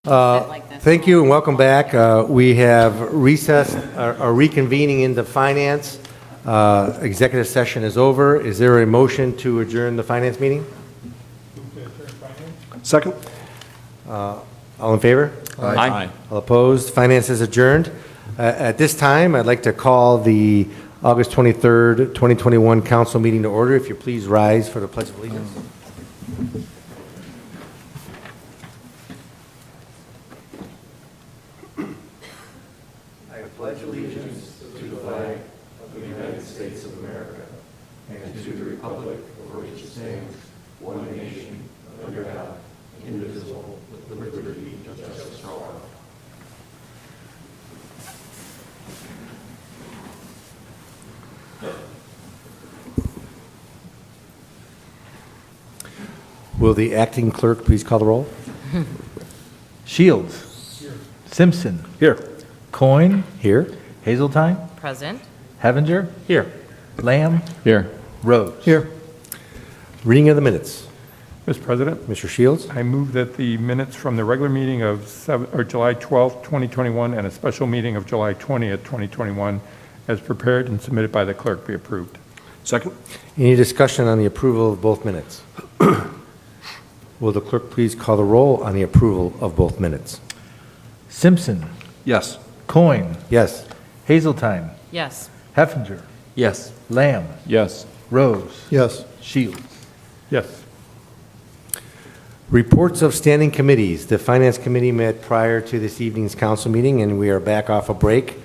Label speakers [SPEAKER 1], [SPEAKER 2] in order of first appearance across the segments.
[SPEAKER 1] Thank you and welcome back. We have recessed, are reconvening into finance. Executive session is over. Is there a motion to adjourn the finance meeting?
[SPEAKER 2] Second.
[SPEAKER 1] All in favor?
[SPEAKER 2] Aye.
[SPEAKER 1] All opposed? Finance is adjourned. At this time, I'd like to call the August 23rd, 2021 council meeting to order. If you please rise for the Pledge of Allegiance. I pledge allegiance to the flag of the United States of America and to the republic for which it stands, one nation, under God, indivisible, with liberty and justice for all. Will the acting clerk please call the roll?
[SPEAKER 3] Shields. Here. Simpson.
[SPEAKER 2] Here.
[SPEAKER 3] Coyne.
[SPEAKER 1] Here.
[SPEAKER 3] Hazeltine.
[SPEAKER 4] Present.
[SPEAKER 3] Hevinger.
[SPEAKER 2] Here.
[SPEAKER 3] Lamb.
[SPEAKER 2] Here.
[SPEAKER 3] Rose.
[SPEAKER 2] Here.
[SPEAKER 1] Reading of the minutes.
[SPEAKER 5] Mr. President,
[SPEAKER 1] Mr. Shields.
[SPEAKER 5] I move that the minutes from the regular meeting of July 12th, 2021, and a special meeting of July 20th, 2021, as prepared and submitted by the clerk, be approved.
[SPEAKER 2] Second.
[SPEAKER 1] Any discussion on the approval of both minutes? Will the clerk please call the roll on the approval of both minutes?
[SPEAKER 3] Simpson.
[SPEAKER 2] Yes.
[SPEAKER 3] Coyne.
[SPEAKER 1] Yes.
[SPEAKER 3] Hazeltine.
[SPEAKER 4] Yes.
[SPEAKER 3] Heffinger.
[SPEAKER 2] Yes.
[SPEAKER 3] Lamb.
[SPEAKER 2] Yes.
[SPEAKER 3] Rose.
[SPEAKER 2] Yes.
[SPEAKER 3] Shields.
[SPEAKER 5] Yes.
[SPEAKER 1] Reports of standing committees. The Finance Committee met prior to this evening's council meeting, and we are back off a break.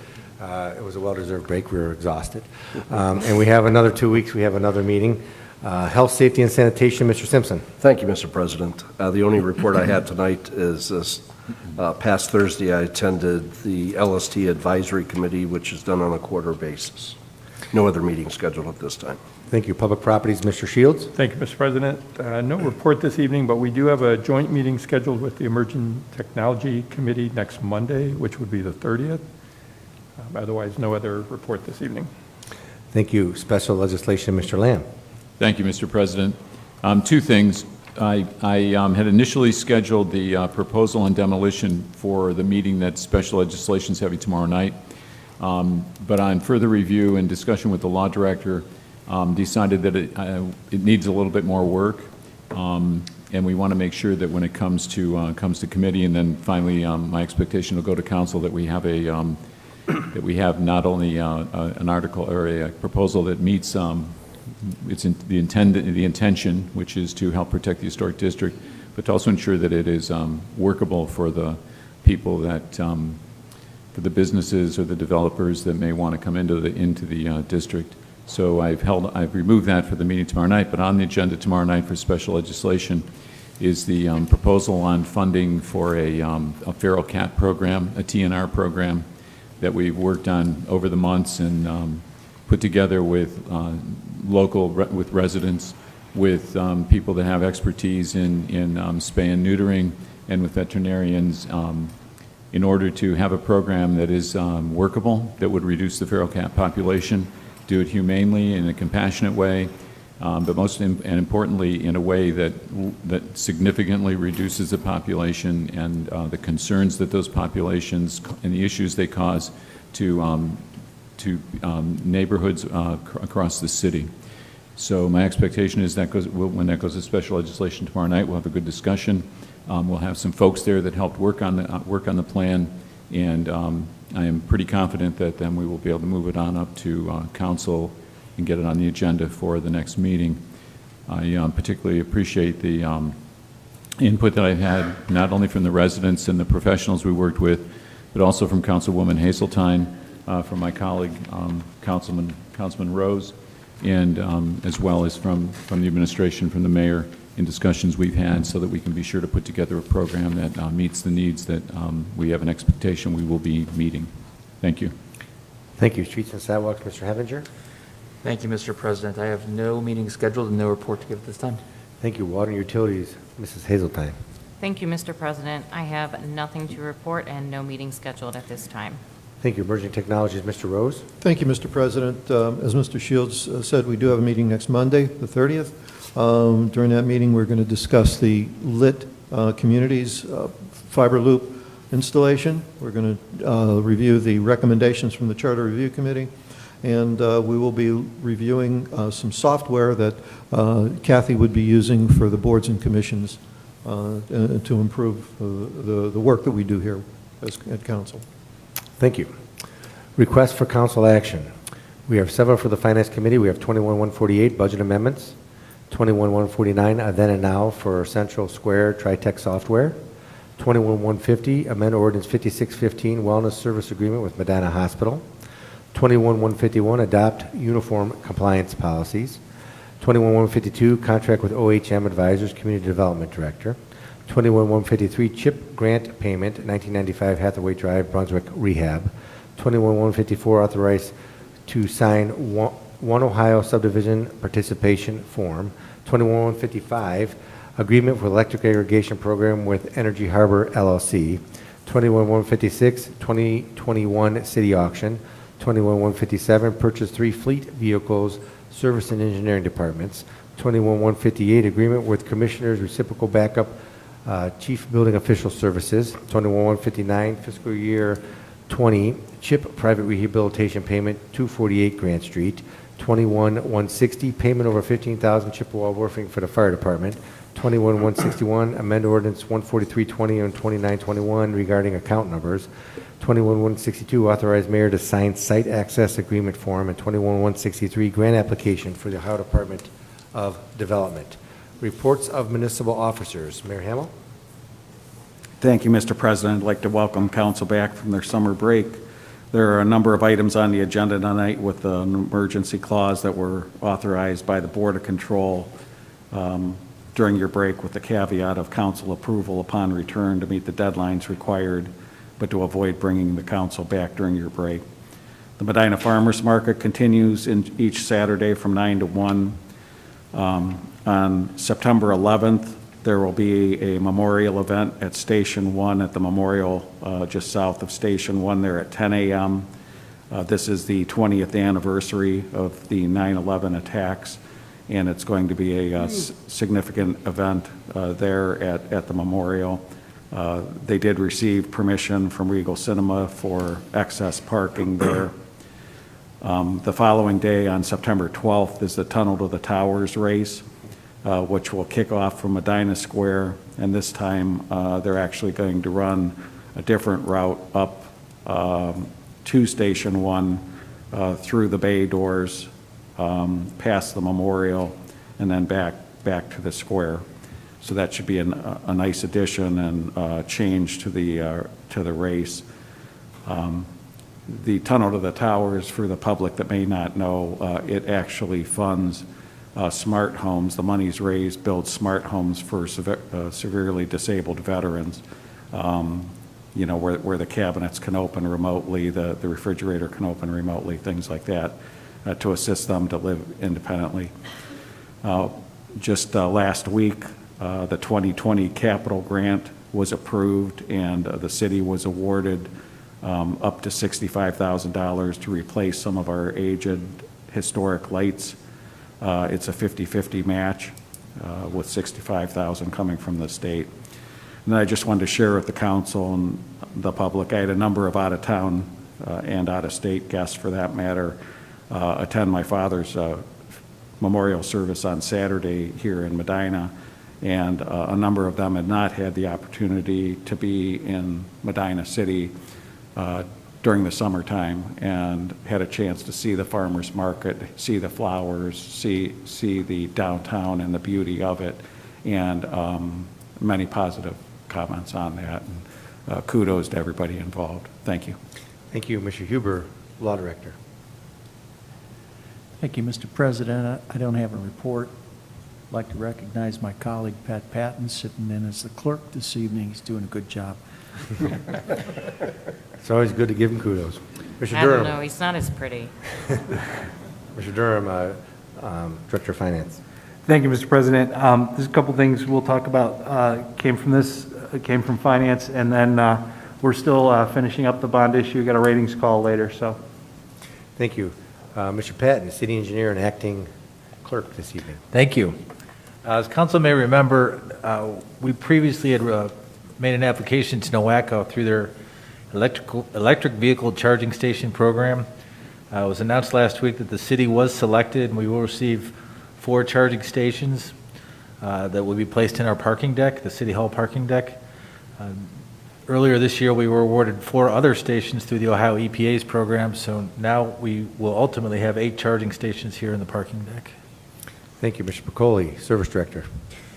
[SPEAKER 1] It was a well-deserved break. We were exhausted. And we have another 2 weeks. We have another meeting. Health, Safety, and Sanitation, Mr. Simpson.
[SPEAKER 6] Thank you, Mr. President. The only report I had tonight is this past Thursday I attended the LST Advisory Committee, which is done on a quarter basis. No other meeting scheduled at this time.
[SPEAKER 1] Thank you. Public Properties, Mr. Shields.
[SPEAKER 5] Thank you, Mr. President. No report this evening, but we do have a joint meeting scheduled with the Emerging Technology Committee next Monday, which would be the 30th. Otherwise, no other report this evening.
[SPEAKER 1] Thank you. Special Legislation, Mr. Lamb.
[SPEAKER 7] Thank you, Mr. President. Two things. I had initially scheduled the proposal on demolition for the meeting that special legislation is having tomorrow night. But on further review and discussion with the law director, decided that it needs a little bit more work. And we want to make sure that when it comes to committee and then finally my expectation will go to council that we have that we have not only an article or a proposal that meets it's in the intention, which is to help protect the historic district, but to also ensure that it is workable for the people that, for the businesses or the developers that may want to come into the district. So I've removed that for the meeting tomorrow night. But on the agenda tomorrow night for special legislation is the proposal on funding for a feral cat program, a TNR program that we've worked on over the months and put together with with residents, with people that have expertise in spay and neutering, and with veterinarians in order to have a program that is workable, that would reduce the feral cat population, do it humanely in a compassionate way, but most importantly in a way that significantly reduces the population and the concerns that those populations and the issues they cause to neighborhoods across the city. So my expectation is that when that goes to special legislation tomorrow night, we'll have a good discussion. We'll have some folks there that helped work on the plan, and I am pretty confident that then we will be able to move it on up to council and get it on the agenda for the next meeting. I particularly appreciate the input that I've had, not only from the residents and the professionals we worked with, but also from Councilwoman Hazeltine, from my colleague, Councilman Rose, and as well as from the administration, from the mayor, in discussions we've had so that we can be sure to put together a program that meets the needs that we have an expectation we will be meeting. Thank you.
[SPEAKER 1] Thank you. Streets and Sidewalks, Mr. Hevinger.
[SPEAKER 8] Thank you, Mr. President. I have no meeting scheduled and no report to give at this time.
[SPEAKER 1] Thank you. Water and Utilities, Mrs. Hazeltine.
[SPEAKER 4] Thank you, Mr. President. I have nothing to report and no meeting scheduled at this time.
[SPEAKER 1] Thank you. Emerging Technologies, Mr. Rose.
[SPEAKER 9] Thank you, Mr. President. As Mr. Shields said, we do have a meeting next Monday, the 30th. During that meeting, we're going to discuss the lit Communities fiber loop installation. We're going to review the recommendations from the Charter Review Committee, and we will be reviewing some software that Kathy would be using for the boards and commissions to improve the work that we do here at council.
[SPEAKER 2] Thank you. Request for council action. We have several for the Finance Committee. We have 21-148, budget amendments. 21-149, then and now for Central Square Tritech Software. 21-150, amend ordinance 5615, wellness service agreement with Medina Hospital. 21-151, adopt uniform compliance policies. 21-152, contract with OHM Advisors, Community Development Director. 21-153, CHIP grant payment, 1995 Hathaway Drive, Brunswick Rehab. 21-154, authorize to sign One Ohio Subdivision Participation Form. 21-155, agreement for electric irrigation program with Energy Harbor LLC. 21-156, 2021 city auction. 21-157, purchase 3 fleet vehicles, service and engineering departments. 21-158, agreement with Commissioners Reciprocal Backup Chief Building Official Services. 21-159, fiscal year 20, CHIP private rehabilitation payment, 248 Grant Street. 21-160, payment over 15,000 Chippewa roofing for the fire department. 21-161, amend ordinance 14320 and 2921 regarding account numbers. 21-162, authorize mayor to sign site access agreement form. And 21-163, grant application for the Ohio Department of Development. Reports of municipal officers. Mayor Hamel?
[SPEAKER 10] Thank you, Mr. President. I'd like to welcome council back from their summer break. There are a number of items on the agenda tonight with an emergency clause that were authorized by the Board of Control during your break, with the caveat of council approval upon return to meet the deadlines required, but to avoid bringing the council back during your break. The Medina Farmers Market continues each Saturday from 9 to 1. On September 11th, there will be a memorial event at Station 1 at the memorial just south of Station 1 there at 10 a.m. This is the 20th anniversary of the 9/11 attacks, and it's going to be a significant event there at the memorial. They did receive permission from Regal Cinema for excess parking there. The following day, on September 12th, is the Tunnel to the Towers race, which will kick off from Medina Square, and this time they're actually going to run a different route up to Station 1 through the bay doors, past the memorial, and then back to the square. So that should be a nice addition and change to the race. The Tunnel to the Towers, for the public that may not know, it actually funds smart homes. The money's raised builds smart homes for severely disabled veterans, where the cabinets can open remotely, the refrigerator can open remotely, things like that, to assist them to live independently. Just last week, the 2020 capital grant was approved, and the city was awarded up to $65,000 to replace some of our aged historic lights. It's a 50-50 match with $65,000 coming from the state. And I just wanted to share with the council and the public, I had a number of out-of-town and out-of-state guests, for that matter, attend my father's memorial service on Saturday here in Medina, and a number of them had not had the opportunity to be in Medina City during the summertime, and had a chance to see the farmers market, see the flowers, see the downtown and the beauty of it, and many positive comments on that. And kudos to everybody involved. Thank you.
[SPEAKER 2] Thank you, Mr. Huber, Law Director.
[SPEAKER 11] Thank you, Mr. President. I don't have a report. I'd like to recognize my colleague, Pat Patton, sitting in as the clerk this evening. He's doing a good job.
[SPEAKER 2] It's always good to give him kudos. Mr.
[SPEAKER 4] I
[SPEAKER 2] Durham.
[SPEAKER 4] don't know, he's not as pretty.
[SPEAKER 2] Mr. Durham, Director of Finance.
[SPEAKER 12] Thank you, Mr. President. There's a couple things we'll talk about. Came from Finance, and then we're still finishing up the bond issue. We got a ratings call later, so.
[SPEAKER 2] Thank you. Mr. Patton, City Engineer and Acting Clerk this evening.
[SPEAKER 3] Thank you. As council may remember, we previously had made an application to NOACA through their electric vehicle charging station program. It was announced last week that the city was selected, and we will receive 4 charging stations that will be placed in our parking deck, the City Hall parking deck. Earlier this year, we were awarded 4 other stations through the Ohio EPA's program, so now we will ultimately have 8 charging stations here in the parking deck.
[SPEAKER 2] Thank you, Mr. Pacoli. Service Director.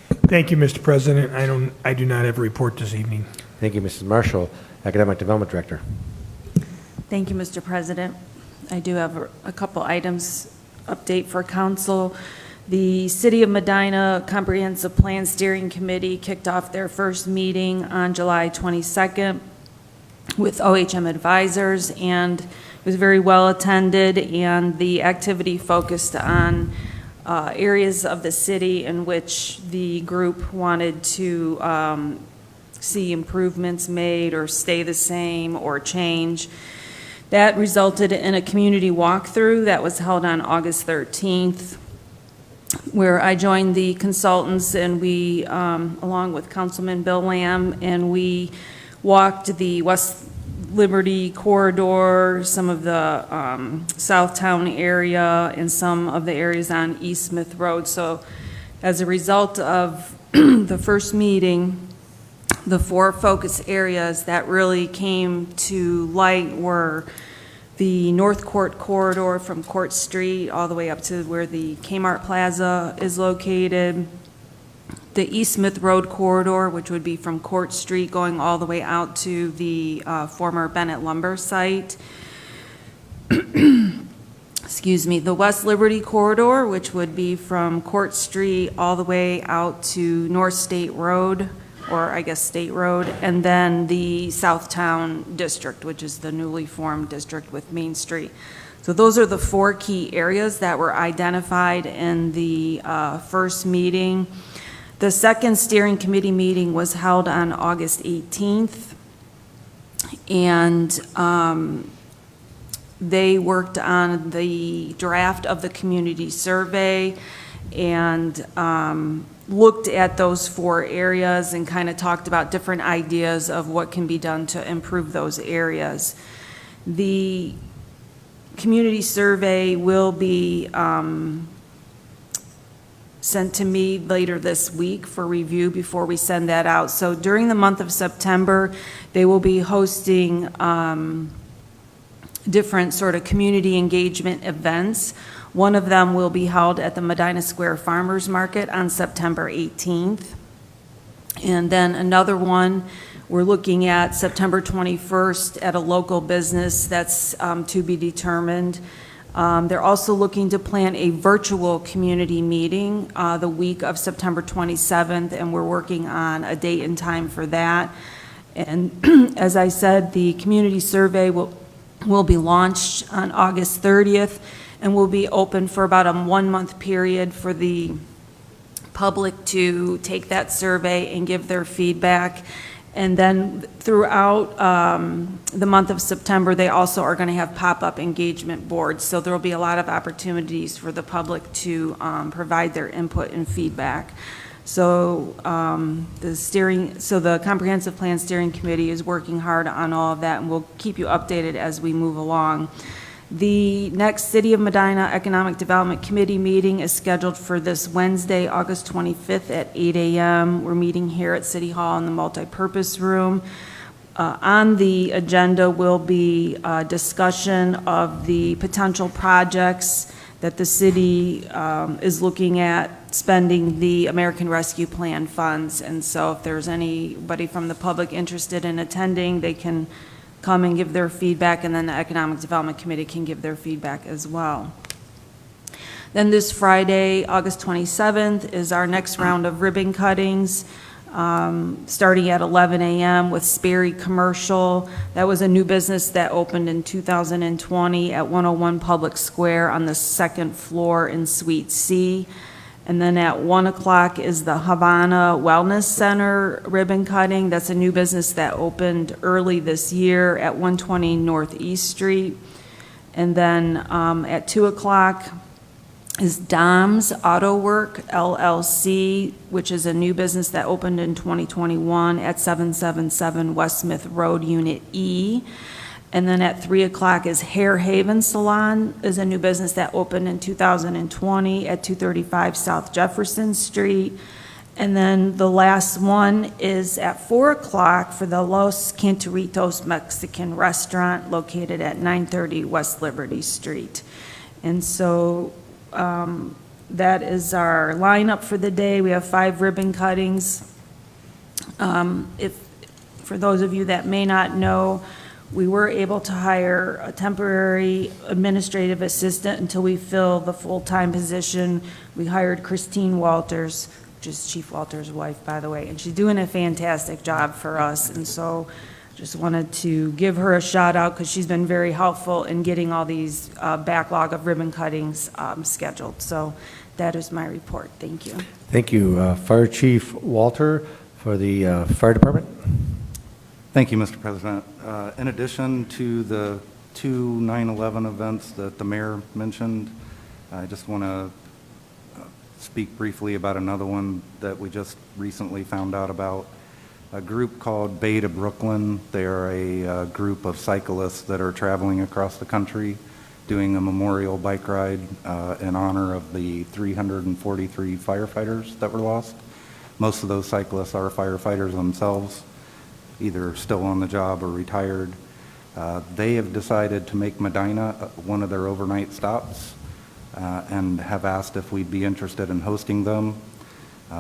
[SPEAKER 13] Thank you, Mr. President. I do not have a report this evening.
[SPEAKER 2] Thank you, Mrs. Marshall. Academic Development Director.
[SPEAKER 14] Thank you, Mr. President. I do have a couple items update for council. The City of Medina Comprehensive Plan Steering Committee kicked off their first meeting on July 22nd with OHM advisors, and it was very well attended, and the activity focused on areas of the city in which the group wanted to see improvements made or stay the same or change. That resulted in a community walkthrough that was held on August 13th, where I joined the consultants, and we, along with Councilman Bill Lamb, and we walked the West Liberty corridor, some of the Southtown area, and some of the areas on East Smith Road. So as a result of the first meeting, the 4 focus areas that really came to light were the North Court corridor from Court Street all the way up to where the Kmart Plaza is located, the East Smith Road corridor, which would be from Court Street going all the way out to the former Bennett Lumber site, excuse me, the West Liberty corridor, which would be from Court Street all the way out to North State Road, or I guess State Road, and then the Southtown district, which is the newly formed district with Main Street. So those are the 4 key areas that were identified in the first meeting. The second steering committee meeting was held on August 18th, and they worked on the draft of the community survey and looked at those 4 areas and kind of talked about different ideas of what can be done to improve those areas. The community survey will be sent to me later this week for review before we send that out. So during the month of September, they will be hosting different sort of community engagement events. One of them will be held at the Medina Square Farmers Market on September 18th. And then another one, we're looking at September 21st at a local business that's to be determined. They're also looking to plan a virtual community meeting the week of September 27th, and we're working on a date and time for that. And as I said, the community survey will be launched on August 30th, and will be open for about a 1-month period for the public to take that survey and give their feedback. And then throughout the month of September, they also are going to have pop-up engagement boards. So there will be a lot of opportunities for the public to provide their input and feedback. So the Comprehensive Plan Steering Committee is working hard on all of that, and we'll keep you updated as we move along. The next City of Medina Economic Development Committee meeting is scheduled for this Wednesday, August 25th at 8 a.m. We're meeting here at City Hall in the multipurpose room. On the agenda will be a discussion of the potential projects that the city is looking at spending the American Rescue Plan funds. And so if there's anybody from the public interested in attending, they can come and give their feedback, and then the Economic Development Committee can give their feedback as well. Then this Friday, August 27th, is our next round of ribbon cuttings, starting at 11 a.m. with Sperry Commercial. That was a new business that opened in 2020 at 101 Public Square on the 2nd floor in Suite C. And then at 1 o'clock is the Havana Wellness Center ribbon cutting. That's a new business that opened early this year at 120 Northeast Street. And then at 2 o'clock, is Dom's Auto Work LLC, which is a new business that opened in 2021 at 777 West Smith Road, Unit E. And then at 3 o'clock is Hair Haven Salon, is a new business that opened in 2020 at 235 South Jefferson Street. And then the last one is at 4 o'clock for the Los Canturitos Mexican Restaurant located at 930 West Liberty Street. And so that is our lineup for the day. We have 5 ribbon cuttings. For those of you that may not know, we were able to hire a temporary administrative assistant until we fill the full-time position. We hired Christine Walters, which is Chief Walters' wife, by the way, and she's doing a fantastic job for us. And so just wanted to give her a shout out because she's been very helpful in getting all these backlog of ribbon cuttings scheduled. So that is my report. Thank you.
[SPEAKER 2] Thank you. Fire Chief Walter for the Fire Department.
[SPEAKER 15] Thank you, Mr. President. In addition to the 2 9/11 events that the mayor mentioned, I just want to speak briefly about another one that we just recently found out about. A group called Bay to Brooklyn. They are a group of cyclists that are traveling across the country doing a memorial bike ride in honor of the 343 firefighters that were lost. Most of those cyclists are firefighters themselves, either still on the job or retired. They have decided to make Medina one of their overnight stops and have asked if we'd be interested in hosting them.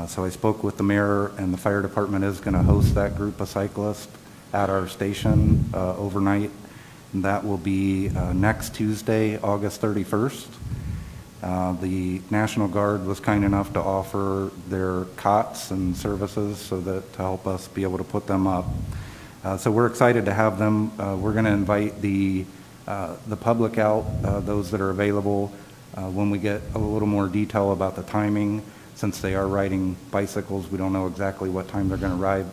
[SPEAKER 15] So I spoke with the mayor, and the fire department is going to host that group of cyclists at our station overnight. And that will be next Tuesday, August 31st. The National Guard was kind enough to offer their cots and services so that to help us be able to put them up. So we're excited to have them. We're going to invite the public out, those that are available, when we get a little more detail about the timing. Since they are riding bicycles, we don't know exactly what time they're going to ride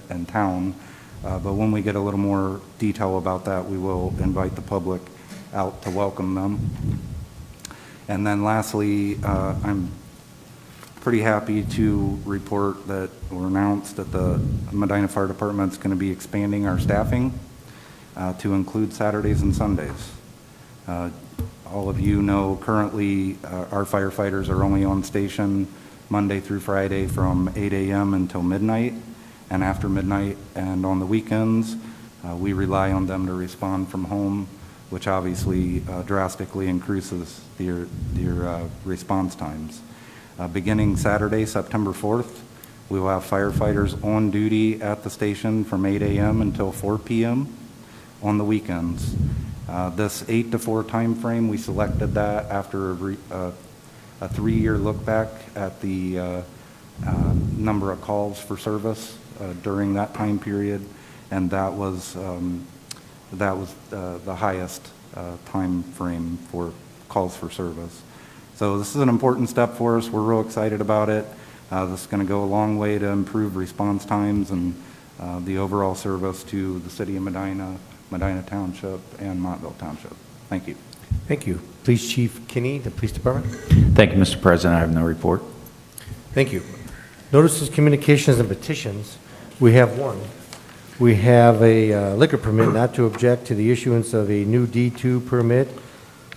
[SPEAKER 15] in town. But when we get a little more detail about that, we will invite the public out to welcome them. And then lastly, I'm pretty happy to report that or announce that the Medina Fire Department is going to be expanding our staffing to include Saturdays and Sundays. All of you know currently our firefighters are only on station Monday through Friday from 8 a.m. until midnight, and after midnight and on the weekends, we rely on them to respond from home, which obviously drastically increases their response times. Beginning Saturday, September 4th, we will have firefighters on duty at the station from 8 a.m. until 4 p.m. on the weekends. This 8 to 4 time frame, we selected that after a 3-year look back at the number of calls for service during that time period, and that was the highest time frame for calls for service. So this is an important step for us. We're real excited about it. This is going to go a long way to improve response times and the overall service to the city of Medina, Medina Township, and Montville Township. Thank you.
[SPEAKER 2] Thank you. Police Chief Kinney, the Police Department.
[SPEAKER 16] Thank you, Mr. President. I have no report.
[SPEAKER 2] Thank you. Notices, communications, and petitions. We have one. We have a liquor permit not to object to the issuance of a new D2 permit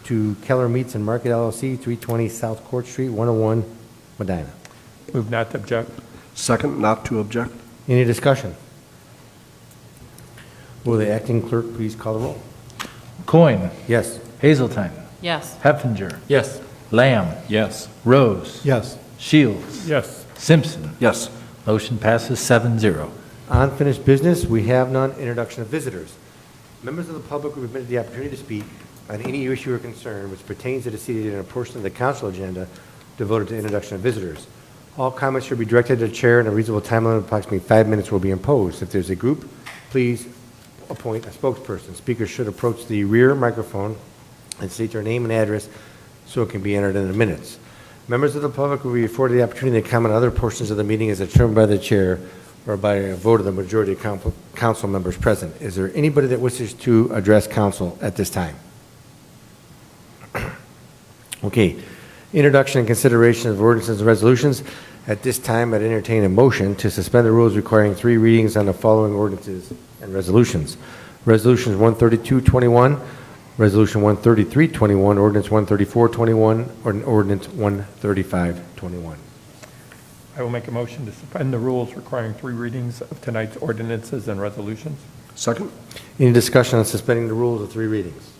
[SPEAKER 2] to Keller Meats and Market LLC, 320 South Court Street, 101, Medina.
[SPEAKER 5] Move not to object.
[SPEAKER 6] Second, not to object.
[SPEAKER 2] Any discussion? Will the acting clerk please call the roll?
[SPEAKER 3] Coin.
[SPEAKER 2] Yes.
[SPEAKER 3] Hazelton.
[SPEAKER 4] Yes.
[SPEAKER 3] Heffinger.
[SPEAKER 8] Yes.
[SPEAKER 3] Lamb.
[SPEAKER 7] Yes.
[SPEAKER 3] Rose.
[SPEAKER 9] Yes.
[SPEAKER 3] Shields.
[SPEAKER 5] Yes.
[SPEAKER 3] Simpson.
[SPEAKER 6] Yes.
[SPEAKER 3] Motion passes 7-0.
[SPEAKER 2] Unfinished business, we have none. Introduction of visitors. Members of the public will be permitted the opportunity to speak on any issue or concern which pertains to the city in a portion of the council agenda devoted to introduction of visitors. All comments should be directed to the chair, and a reasonable time limit of approximately 5 minutes will be imposed. If there's a group, please appoint a spokesperson. Speakers should approach the rear microphone and state their name and address so it can be entered in the minutes. Members of the public will be afforded the opportunity to comment on other portions of the meeting as determined by the chair or by a vote of the majority of council members present. Is there anybody that wishes to address council at this time? Okay. Introduction and consideration of ordinances and resolutions. At this time, I'd entertain a motion to suspend the rules requiring 3 readings on the following ordinances and resolutions. Resolutions 13221, Resolution 13321, Ordinance 13421, or Ordinance 13521.
[SPEAKER 5] I will make a motion to suspend the rules requiring 3 readings of tonight's ordinances and resolutions.
[SPEAKER 6] Second?
[SPEAKER 2] Any discussion on suspending the rules of 3 readings?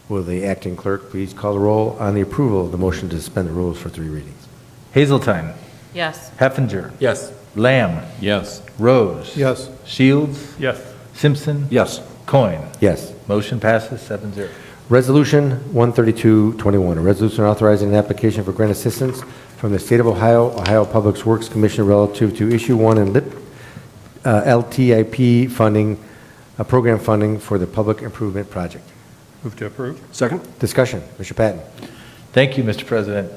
[SPEAKER 2] Will the acting clerk please call the roll on the approval of the motion to suspend the rules for 3 readings?
[SPEAKER 3] Hazeltine.
[SPEAKER 4] Yes.
[SPEAKER 3] Heffinger.
[SPEAKER 8] Yes.
[SPEAKER 3] Lamb.
[SPEAKER 7] Yes.
[SPEAKER 3] Rose.
[SPEAKER 9] Yes.
[SPEAKER 3] Shields.
[SPEAKER 5] Yes.
[SPEAKER 3] Simpson.
[SPEAKER 6] Yes.
[SPEAKER 3] Coin.
[SPEAKER 2] Yes.
[SPEAKER 3] Motion passes 7-0.
[SPEAKER 2] Resolution 13221, a resolution authorizing an application for grant assistance from the State of Ohio, Ohio Public Works Commission relative to Issue 1 and LTIP funding, program funding for the public improvement project.
[SPEAKER 5] Move to approve.
[SPEAKER 6] Second?
[SPEAKER 2] Discussion. Mr. Patton.
[SPEAKER 3] Thank you, Mr. President.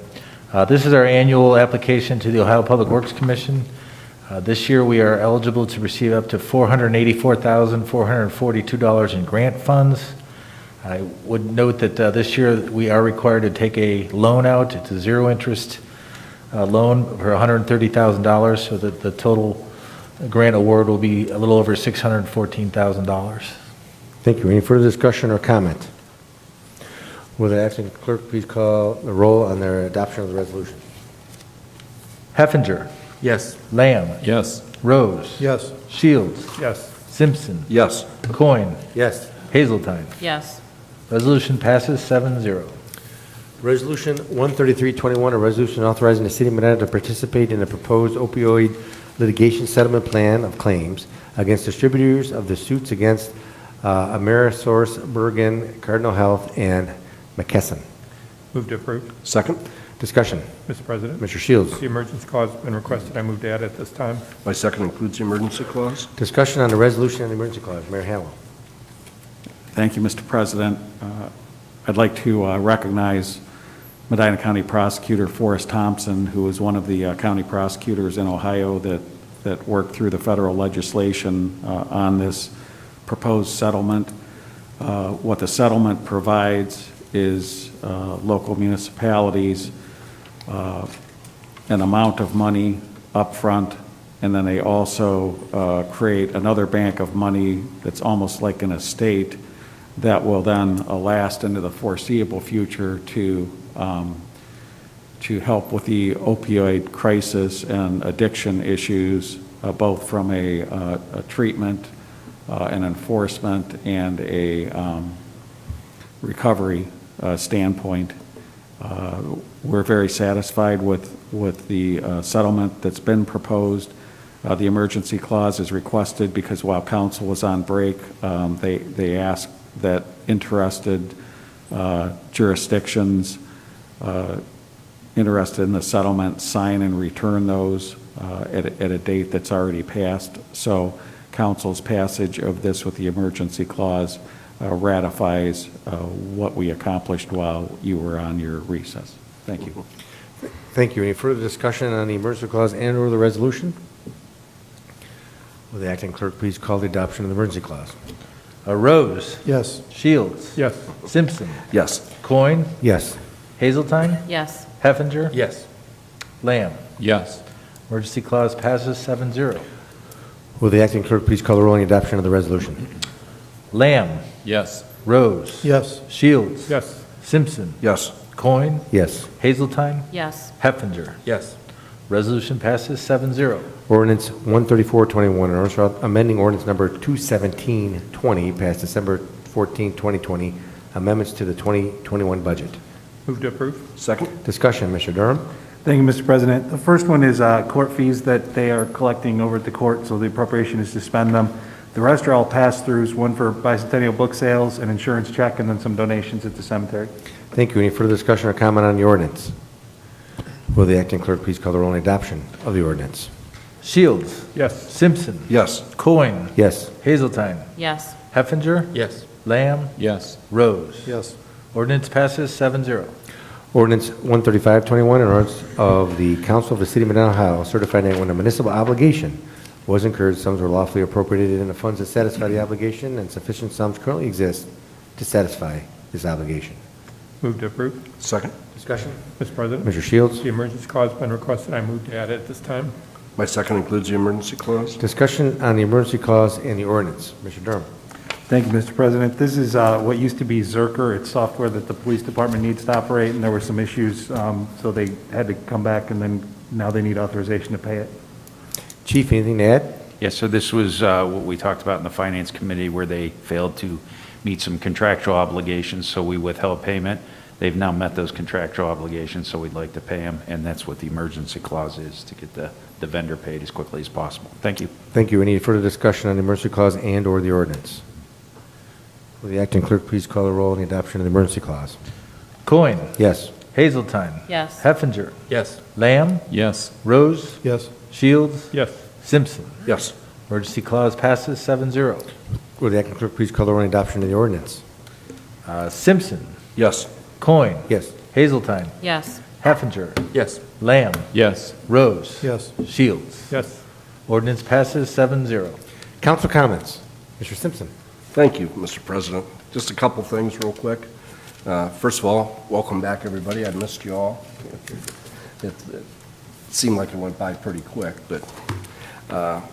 [SPEAKER 3] This is our annual application to the Ohio Public Works Commission. This year, we are eligible to receive up to $484,442 in grant funds. I would note that this year, we are required to take a loan out. It's a zero-interest loan for $130,000, so that the total grant award will be a little over $614,000.
[SPEAKER 2] Thank you. Any further discussion or comment? Will the acting clerk please call the roll on their adoption of the resolution?
[SPEAKER 3] Heffinger.
[SPEAKER 8] Yes.
[SPEAKER 3] Lamb.
[SPEAKER 7] Yes.
[SPEAKER 3] Rose.
[SPEAKER 9] Yes.
[SPEAKER 3] Shields.
[SPEAKER 5] Yes.
[SPEAKER 3] Simpson.
[SPEAKER 6] Yes.
[SPEAKER 3] Coin.
[SPEAKER 2] Yes.
[SPEAKER 3] Hazeltine.
[SPEAKER 4] Yes.
[SPEAKER 3] Resolution passes 7-0.
[SPEAKER 2] Resolution 13321, a resolution authorizing the City of Medina to participate in the proposed opioid litigation settlement plan of claims against distributors of the suits against Amerisource, Bergen, Cardinal Health, and McKesson.
[SPEAKER 5] Move to approve.
[SPEAKER 6] Second?
[SPEAKER 2] Discussion.
[SPEAKER 5] Mr. President.
[SPEAKER 2] Mr. Shields.
[SPEAKER 5] The emergency clause has been requested. I move to add it this time.
[SPEAKER 6] My second includes the emergency clause.
[SPEAKER 2] Discussion on the resolution and the emergency clause. Mayor Hallowell.
[SPEAKER 10] Thank you, Mr. President. I'd like to recognize Medina County Prosecutor Forrest Thompson, who is one of the county prosecutors in Ohio that worked through the federal legislation on this proposed settlement. What the settlement provides is local municipalities an amount of money up front, and then they also create another bank of money that's almost like an estate that will then last into the foreseeable future to help with the opioid crisis and addiction issues, both from a treatment, an enforcement, and a recovery standpoint. We're very satisfied with the settlement that's been proposed. The emergency clause is requested because while council was on break, they asked that interested jurisdictions interested in the settlement sign and return those at a date that's already passed. So council's passage of this with the emergency clause ratifies what we accomplished while you were on your recess. Thank you.
[SPEAKER 2] Thank you. Any further discussion on the emergency clause and or the resolution? Will the acting clerk please call the adoption of the emergency clause?
[SPEAKER 3] Rose.
[SPEAKER 9] Yes.
[SPEAKER 3] Shields.
[SPEAKER 5] Yes.
[SPEAKER 3] Simpson.
[SPEAKER 6] Yes.
[SPEAKER 3] Coin.
[SPEAKER 2] Yes.
[SPEAKER 3] Hazeltine.
[SPEAKER 4] Yes.
[SPEAKER 3] Heffinger.
[SPEAKER 8] Yes.
[SPEAKER 3] Lamb.
[SPEAKER 7] Yes.
[SPEAKER 3] Emergency clause passes 7-0.
[SPEAKER 2] Will the acting clerk please call the roll on the adoption of the resolution?
[SPEAKER 3] Lamb.
[SPEAKER 7] Yes.
[SPEAKER 3] Rose.
[SPEAKER 9] Yes.
[SPEAKER 3] Shields.
[SPEAKER 5] Yes.
[SPEAKER 3] Simpson.
[SPEAKER 6] Yes.
[SPEAKER 3] Coin.
[SPEAKER 2] Yes.
[SPEAKER 3] Hazeltine.
[SPEAKER 4] Yes.
[SPEAKER 3] Heffinger.
[SPEAKER 8] Yes.
[SPEAKER 3] Resolution passes 7-0.
[SPEAKER 2] Ordinance 13421, an ordinance amending ordinance number 21720, passed December 14, 2020, amendments to the 2021 budget.
[SPEAKER 5] Move to approve.
[SPEAKER 6] Second?
[SPEAKER 2] Discussion, Mr. Durham.
[SPEAKER 12] Thank you, Mr. President. The first one is court fees that they are collecting over at the court, so the appropriation is to spend them. The rest are all pass-throughs, one for bicentennial book sales, an insurance check, and then some donations at the cemetery.
[SPEAKER 2] Thank you. Any further discussion or comment on the ordinance? Will the acting clerk please call the roll on the adoption of the ordinance?
[SPEAKER 3] Shields.
[SPEAKER 5] Yes.
[SPEAKER 3] Simpson.
[SPEAKER 6] Yes.
[SPEAKER 3] Coin.
[SPEAKER 2] Yes.
[SPEAKER 3] Hazeltine.
[SPEAKER 4] Yes.
[SPEAKER 3] Heffinger.
[SPEAKER 8] Yes.
[SPEAKER 3] Lamb.
[SPEAKER 7] Yes.
[SPEAKER 3] Rose.
[SPEAKER 9] Yes.
[SPEAKER 3] Ordinance passes 7-0.
[SPEAKER 2] Ordinance 13521, an ordinance of the Council of the City of Medina, Ohio, certifying that when a municipal obligation was incurred, sums were lawfully appropriated in the funds that satisfy the obligation, and sufficient sums currently exist to satisfy this obligation.
[SPEAKER 5] Move to approve.
[SPEAKER 6] Second.
[SPEAKER 2] Discussion?
[SPEAKER 5] Mr. President?
[SPEAKER 2] Mr. Shields?
[SPEAKER 5] The emergency clause has been requested. I move to add it at this time.
[SPEAKER 6] My second includes the emergency clause.
[SPEAKER 2] Discussion on the emergency clause and the ordinance. Mr. Durham.
[SPEAKER 12] Thank you, Mr. President. This is what used to be Zerker. It's software that the police department needs to operate, and there were some issues, so they had to come back, and then now they need authorization to pay it.
[SPEAKER 2] Chief, anything to add?
[SPEAKER 16] Yes, so this was what we talked about in the Finance Committee, where they failed to meet some contractual obligations, so we withheld payment. They've now met those contractual obligations, so we'd like to pay them, and that's what the emergency clause is, to get the vendor paid as quickly as possible. Thank you.
[SPEAKER 2] Thank you. Any further discussion on the emergency clause and/or the ordinance? Will the acting clerk please call the roll on the adoption of the emergency clause?
[SPEAKER 3] Coin.
[SPEAKER 2] Yes.
[SPEAKER 3] Hazeltine.
[SPEAKER 4] Yes.
[SPEAKER 3] Heffinger.
[SPEAKER 8] Yes.
[SPEAKER 3] Lamb.
[SPEAKER 7] Yes.
[SPEAKER 3] Rose.
[SPEAKER 9] Yes.
[SPEAKER 3] Shields.
[SPEAKER 5] Yes.
[SPEAKER 3] Simpson.
[SPEAKER 6] Yes.
[SPEAKER 3] Emergency clause passes 7-0.
[SPEAKER 2] Will the acting clerk please call the roll on the adoption of the ordinance?
[SPEAKER 3] Simpson.
[SPEAKER 6] Yes.
[SPEAKER 3] Coin.
[SPEAKER 2] Yes.
[SPEAKER 3] Hazeltine.
[SPEAKER 4] Yes.
[SPEAKER 3] Heffinger.
[SPEAKER 8] Yes.
[SPEAKER 3] Lamb.
[SPEAKER 7] Yes.
[SPEAKER 3] Rose.
[SPEAKER 9] Yes.
[SPEAKER 3] Shields.
[SPEAKER 5] Yes.
[SPEAKER 3] Ordinance passes 7-0.
[SPEAKER 2] Council comments. Mr. Simpson.
[SPEAKER 6] Thank you, Mr. President. Just a couple things real quick. First of all, welcome back, everybody. I missed you all. It seemed like it went by pretty quick, but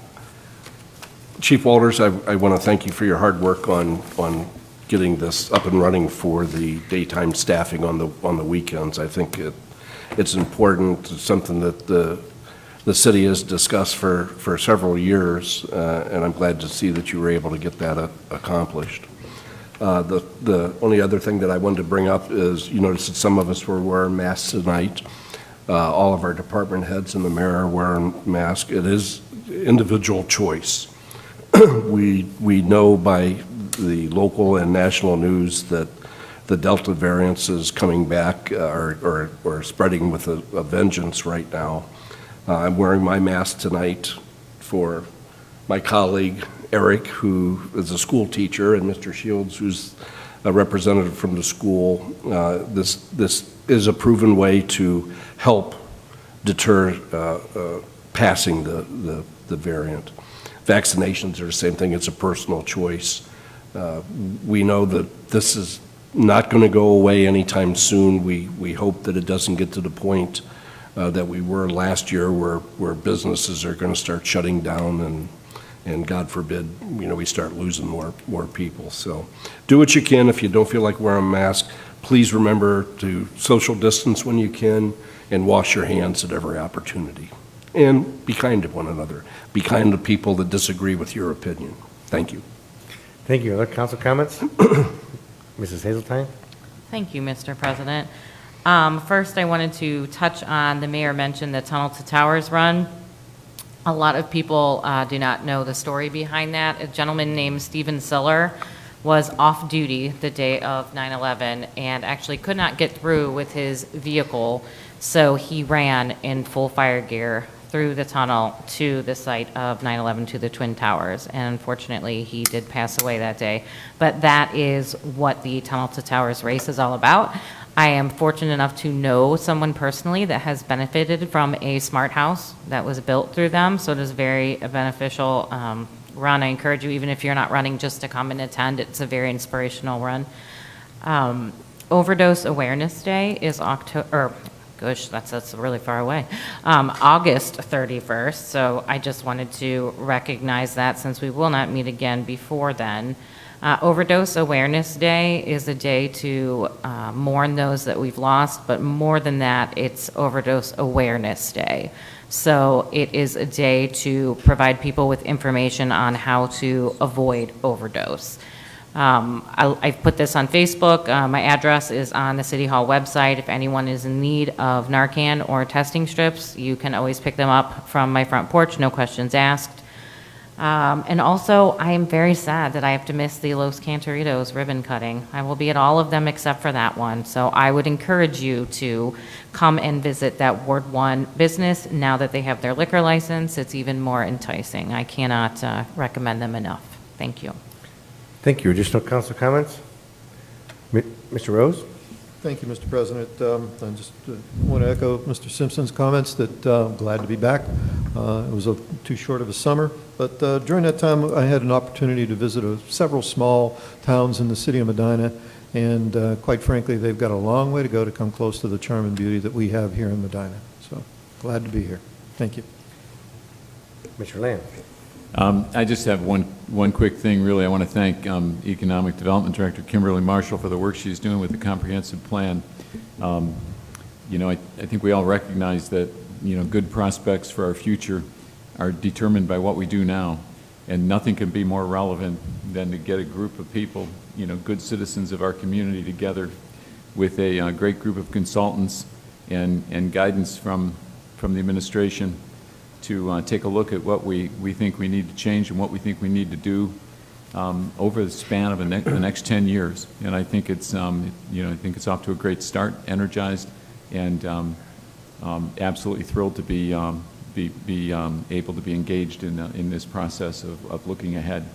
[SPEAKER 6] Chief Walters, I want to thank you for your hard work on getting this up and running for the daytime staffing on the weekends. I think it's important. It's something that the city has discussed for several years, and I'm glad to see that you were able to get that accomplished. The only other thing that I wanted to bring up is, you notice that some of us were wearing masks tonight. All of our department heads and the mayor are wearing masks. It is individual choice. We know by the local and national news that the Delta variants is coming back or spreading with a vengeance right now. I'm wearing my mask tonight for my colleague, Eric, who is a school teacher, and Mr. Shields, who's a representative from the school. This is a proven way to help deter passing the variant. Vaccinations are the same thing. It's a personal choice. We know that this is not going to go away anytime soon. We hope that it doesn't get to the point that we were last year where businesses are going to start shutting down and God forbid, we start losing more people. So do what you can. If you don't feel like wearing a mask, please remember to social distance when you can and wash your hands at every opportunity. And be kind to one another. Be kind to people that disagree with your opinion. Thank you.
[SPEAKER 2] Thank you. Other council comments? Mrs. Hazeltine?
[SPEAKER 4] Thank you, Mr. President. First, I wanted to touch on, the mayor mentioned the Tunnel to Towers run. A lot of people do not know the story behind that. A gentleman named Stephen Siller was off duty the day of 9/11 and actually could not get through with his vehicle, so he ran in full fire gear through the tunnel to the site of 9/11, to the Twin Towers, and unfortunately he did pass away that day. But that is what the Tunnel to Towers race is all about. I am fortunate enough to know someone personally that has benefited from a smart house that was built through them, so it is very beneficial run. I encourage you, even if you're not running, just to come and attend. It's a very inspirational run. Overdose Awareness Day is that's really far away. August 31st, so I just wanted to recognize that since we will not meet again before then. Overdose Awareness Day is a day to mourn those that we've lost, but more than that, it's Overdose Awareness Day. So it is a day to provide people with information on how to avoid overdose. I've put this on Facebook. My address is on the City Hall website. If anyone is in need of Narcan or testing strips, you can always pick them up from my front porch, no questions asked. And also, I am very sad that I have to miss the Los Cantoritos ribbon cutting. I will be at all of them except for that one. So I would encourage you to come and visit that Ward 1 business. Now that they have their liquor license, it's even more enticing. I cannot recommend them enough. Thank you.
[SPEAKER 2] Thank you. Additional council comments? Mr. Rose?
[SPEAKER 9] Thank you, Mr. President. I just want to echo Mr. Simpson's comments that I'm glad to be back. It was too short of a summer, but during that time I had an opportunity to visit several small towns in the city of Medina, And quite frankly, they've got a long way to go to come close to the charm and beauty that we have here in Medina. So glad to be here. Thank you.
[SPEAKER 2] Mr. Lamb.
[SPEAKER 7] I just have one quick thing, really. I want to thank Economic Development Director Kimberly Marshall for the work she's doing with the comprehensive plan. You know, I think we all recognize that, you know, good prospects for our future are determined by what we do now. And nothing can be more relevant than to get a group of people, you know, good citizens of our community together with a great group of consultants and guidance from the administration to take a look at what we think we need to change and what we think we need to do over the span of the next 10 years. And I think it's, you know, I think it's off to a great start, energized, and absolutely thrilled to be able to be engaged in this process of looking ahead,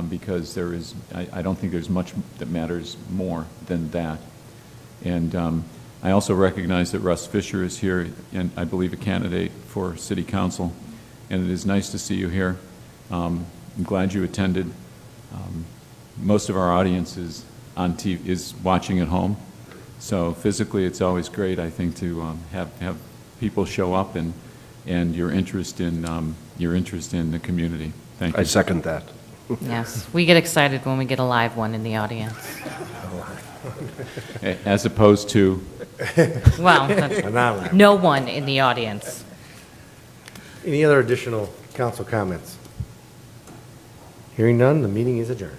[SPEAKER 7] because there is, I don't think there's much that matters more than that. And I also recognize that Russ Fisher is here, and I believe a candidate for City Council, and it is nice to see you here. I'm glad you attended. Most of our audience is on TV, is watching at home, so physically it's always great, I think, to have people show up and your interest in the community. Thank you.
[SPEAKER 6] I second that.
[SPEAKER 4] Yes, we get excited when we get a live one in the audience.
[SPEAKER 7] As opposed to?
[SPEAKER 4] Well, no one in the audience.
[SPEAKER 2] Any other additional council comments? Hearing none, the meeting is adjourned.